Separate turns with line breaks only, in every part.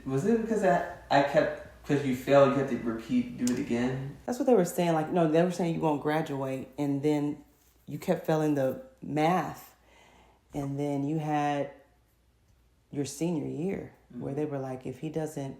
Was it because because you failed, you had to do it again?
That's what they were saying. Like, no, they were saying you won't graduate, and then you kept failing the math, and then you had your senior year where they were like, if he doesn't,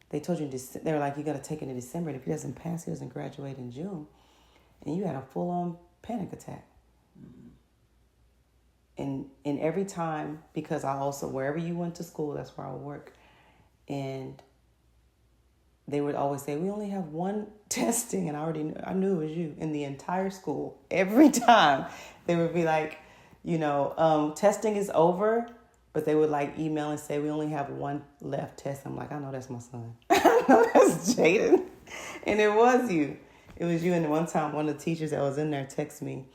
they told you, they were like, you got to take it in December, and if he doesn't pass, he doesn't graduate in June, and you had a full-on panic attack. And every time, because I also, wherever you went to school, that's where I would work, and they would always say, we only have one testing, and I knew it was you in the entire school. Every time they would be like, testing is over, but they would like email and say, we only have one left test. I'm like, I know that's my son. I know that's Jaden. And it was you. It was you. And one time, one of the teachers that was in there texted me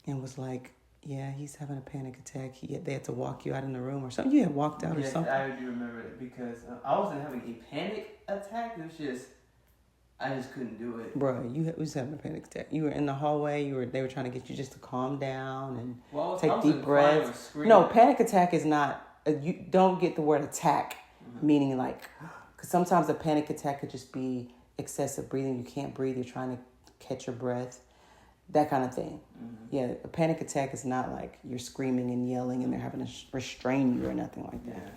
and was like, yeah, he's having a panic attack. They had to walk you out in the room or something. You had walked out or something.
I do remember it because I wasn't having a panic attack. It was just, I just couldn't do it.
Bro, you was having a panic attack. You were in the hallway. They were trying to get you just to calm down and take deep breaths. No, panic attack is not. You don't get the word attack, meaning like, because sometimes a panic attack could just be excessive breathing. You can't breathe. You're trying to catch your breath. That kind of thing. Yeah, a panic attack is not like you're screaming and yelling and they're having to restrain you or nothing like that.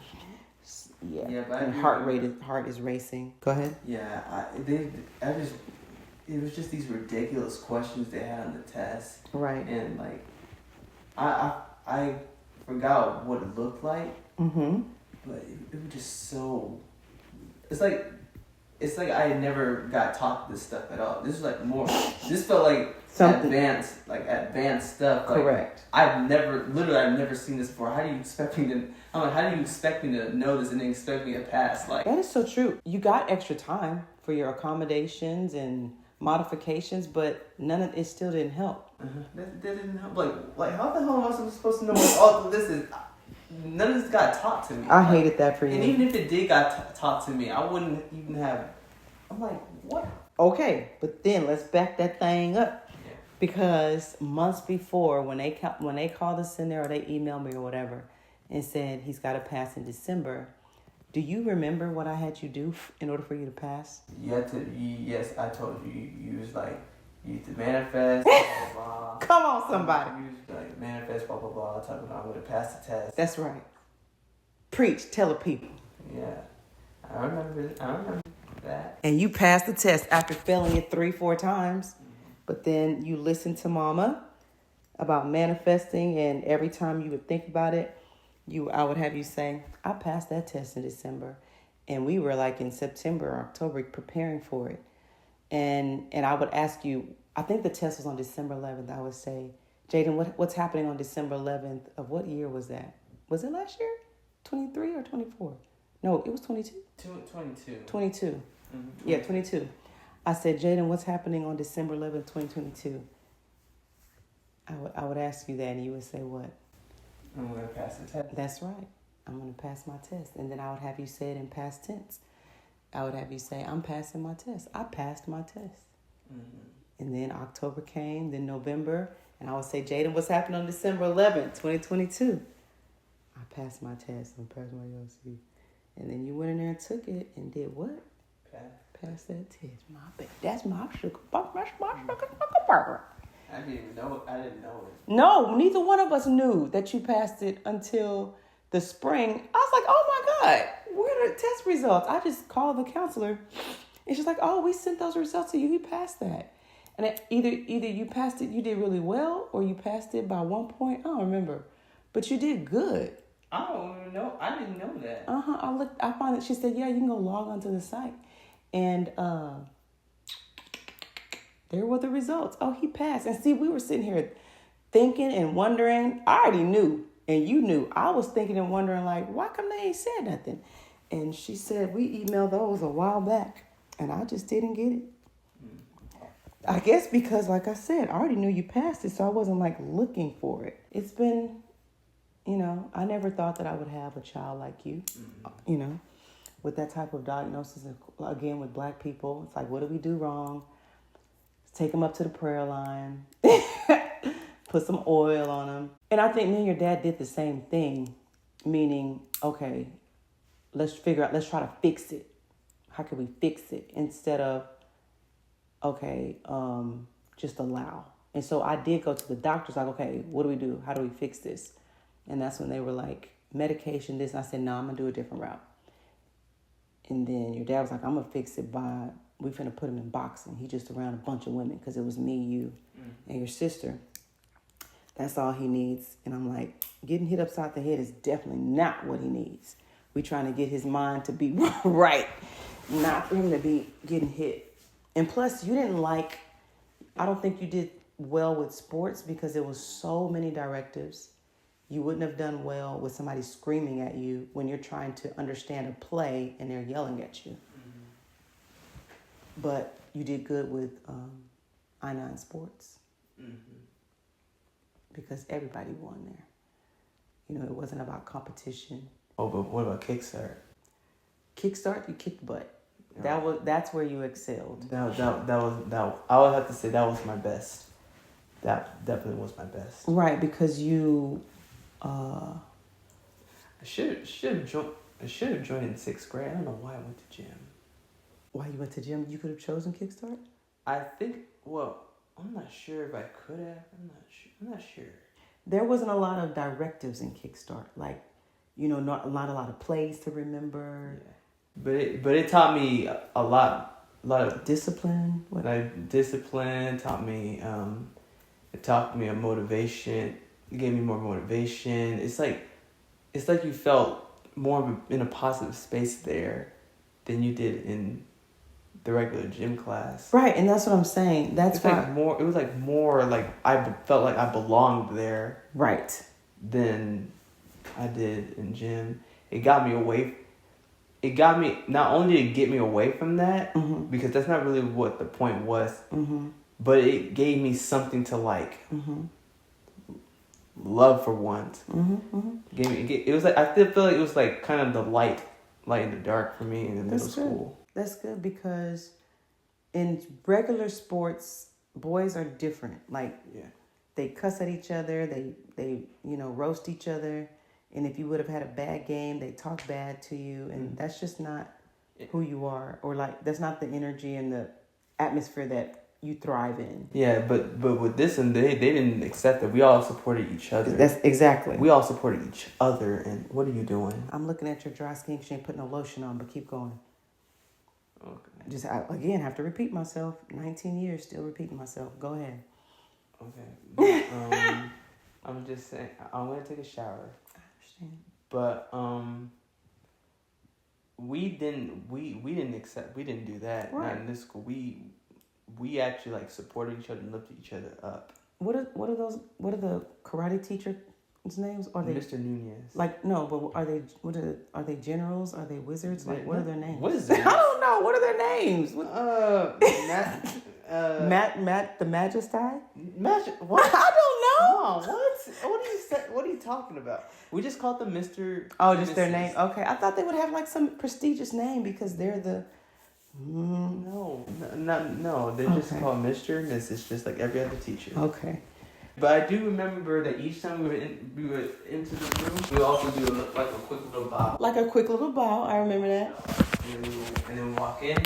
Yeah, but and heart is racing. Go ahead.
Yeah, it was just these ridiculous questions they had on the test.
Right.
And like, I forgot what it looked like. Mm-hmm. But it was just so. It's like I never got taught this stuff at all. This was like more. This felt like advanced stuff. Like,
correct.
I've never seen this before. How do you expect me to? I'm like, how do you expect me to know this and then expect me to pass? Like,
that is so true. You got extra time for your accommodations and modifications, but none of it still didn't help.
That didn't help. Like how the hell am I supposed to know what all of this is? None of this got taught to me.
I hated that for you.
And even if it did got taught to me, I wouldn't even have. I'm like, what?
Okay, but then let's back that thing up. Yeah. Because months before, when they called us in there or they emailed me or whatever and said he's got to pass in December, do you remember what I had you do in order for you to pass?
Yes, I told you. You was like, you used to manifest, blah, blah, blah.
Come on, somebody.
You used to like manifest, blah, blah, blah. Talking about I'm going to pass the test.
That's right. Preach, tell the people.
Yeah, I remember that.
And you passed the test after failing it 3-4 times. Mm-hmm. But then you listened to Mama about manifesting, and every time you would think about it, I would have you say, I passed that test in December. And we were like in September or October preparing for it. And I would ask you, I think the test was on December 11th. I would say, Jaden, what's happening on December 11th? Of what year was that? Was it last year? 23 or 24? No, it was 22.
22.
22.
Mm-hmm.
Yeah, 22. I said, Jaden, what's happening on December 11th, 2022? I would ask you that, and you would say what?
I'm going to pass the test.
That's right. I'm going to pass my test. And then I would have you say it in past tense. I would have you say, I'm passing my test. I passed my test. Mm-hmm. And then October came, then November, and I would say, Jaden, what's happening on December 11th, 2022? I passed my test. I'm passing my LC. And then you went in there and took it and did what? Pass that test. That's my sugar. That's my sugar burger.
I didn't know it.
No, neither one of us knew that you passed it until the spring. I was like, oh my God, where are the test results? I just called the counselor. And she's like, oh, we sent those results to you. You passed that. And either you passed it, you did really well, or you passed it by 1 point. I don't remember. But you did good.
I don't even know. I didn't know that.
I found it. She said, yeah, you can go log onto the site. And there were the results. Oh, he passed. And see, we were sitting here thinking and wondering. I already knew, and you knew. I was thinking and wondering, like, why come they ain't said nothing? And she said, we emailed those a while back, and I just didn't get it. I guess because, like I said, I already knew you passed it, so I wasn't, like, looking for it. It's been, I never thought that I would have a child like you, with that type of diagnosis. Again, with Black people, it's like, what do we do wrong? Take them up to the prayer line, put some oil on them. And I think me and your dad did the same thing, meaning, okay, let's try to fix it. How can we fix it? Instead of, okay, just allow. And so I did go to the doctors, like, okay, what do we do? How do we fix this? And that's when they were like, medication, this. And I said, no, I'm going to do a different route. And then your dad was like, I'm going to fix it by, we finna put him in boxing. He just around a bunch of women because it was me, you, and your sister. That's all he needs. And I'm like, getting hit upside the head is definitely not what he needs. We trying to get his mind to be right, not for him to be getting hit. And plus, you didn't like, I don't think you did well with sports because there was so many directives. You wouldn't have done well with somebody screaming at you when you're trying to understand a play and they're yelling at you. But you did good with I-9 sports because everybody won there. You know, it wasn't about competition.
Oh, but what about Kickstart?
Kickstart, you kicked butt.
Yeah.
That's where you excelled.
That was I would have to say that was my best. That definitely was my best.
Right, because you.
I should have joined in 6th grade. I don't know why I went to gym.
Why you went to gym? You could have chosen Kickstart?
I think. Well, I'm not sure if I could have. I'm not sure.
There wasn't a lot of directives in Kickstart, like, you know, not a lot of plays to remember.
Yeah. But it taught me a lot of
discipline.
Like discipline taught me. It taught me a motivation. It gave me more motivation. It's like you felt more in a positive space there than you did in the regular gym class.
Right, and that's what I'm saying. That's why
it was like more like I felt like I belonged there.
Right.
Than I did in gym. It got me not only did it get me away from that, because that's not really what the point was, but it gave me something to like love for once. It was like I feel like it was like kind of the light in the dark for me in the middle school.
That's good because in regular sports, boys are different. Like they cuss at each other, they roast each other, and if you would have had a bad game, they talk bad to you, and that's just not who you are, or like that's not the energy and the atmosphere that you thrive in.
Yeah, but with this one, they didn't accept it. We all supported each other.
That's exactly.
We all supported each other. And what are you doing?
I'm looking at your dry skin. She ain't putting no lotion on, but keep going.
Okay.
I have to repeat myself. 19 years, still repeating myself. Go ahead.
Okay. I'm just saying. I'm gonna take a shower.
I understand.
But we didn't do that.
Right.
Not in this school. We actually like supported each other and lifted each other up.
What are the karate teachers' names? Are they
Mr. Nunez?
Like no, but are they generals? Are they wizards? Like what are their names?
Wizards.
I don't know. What are their names? Matt the Magistai?
What?
I don't know.
What? What are you talking about? We just called them Mr.
Oh, just their name. Okay, I thought they would have like some prestigious name because they're the.
No. They're just called Mr. and Mrs. just like every other teacher.
Okay.
But I do remember that each time we were into the room, we also do like a quick little bow.
Like a quick little bow. I remember that.
And then walk in,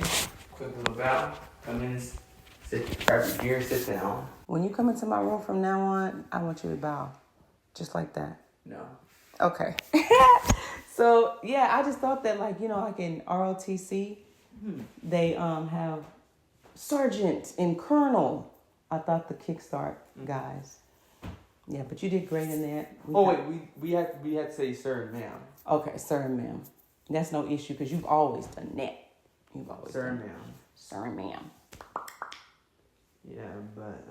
quick little bow, come in, sit, grab your gear, sit down.
When you come into my room from now on, I want you to bow, just like that.
No.
Okay. So yeah, I just thought that like in ROTC, they have sergeant and colonel. I thought the Kickstart guys. Yeah, but you did great in that.
We had to say sir and ma'am.
Okay, sir and ma'am. That's no issue because you've always done that. You've always
sir
done
and ma'am.
Sir and ma'am.
Yeah, but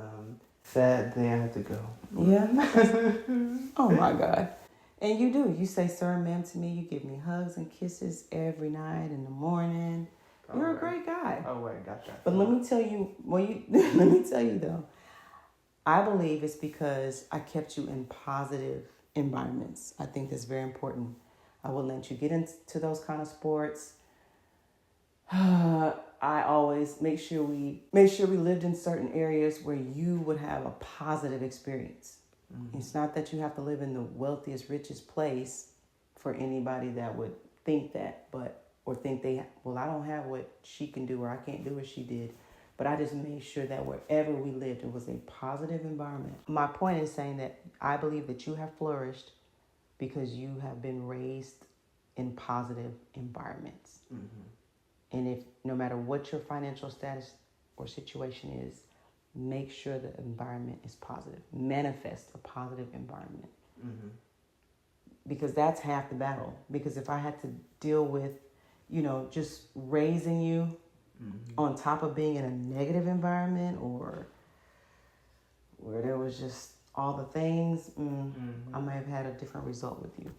sad day I had to go.
Yeah. Oh my God. And you do. You say sir and ma'am to me. You give me hugs and kisses every night in the morning. You're a great guy.
Oh wait, gotcha.
But let me tell you, let me tell you though, I believe it's because I kept you in positive environments. I think that's very important. I wouldn't let you get into those kind of sports. I always make sure we lived in certain areas where you would have a positive experience. It's not that you have to live in the wealthiest, richest place for anybody that would think that, or think I don't have what she can do, or I can't do what she did. But I just made sure that wherever we lived, it was a positive environment. My point is saying that I believe that you have flourished because you have been raised in positive environments. Mm-hmm. And if no matter what your financial status or situation is, make sure the environment is positive. Manifest a positive environment. Mm-hmm. Because that's half the battle. Because if I had to deal with, just raising you on top of being in a negative environment or where there was just all the things, I might have had a different result with you.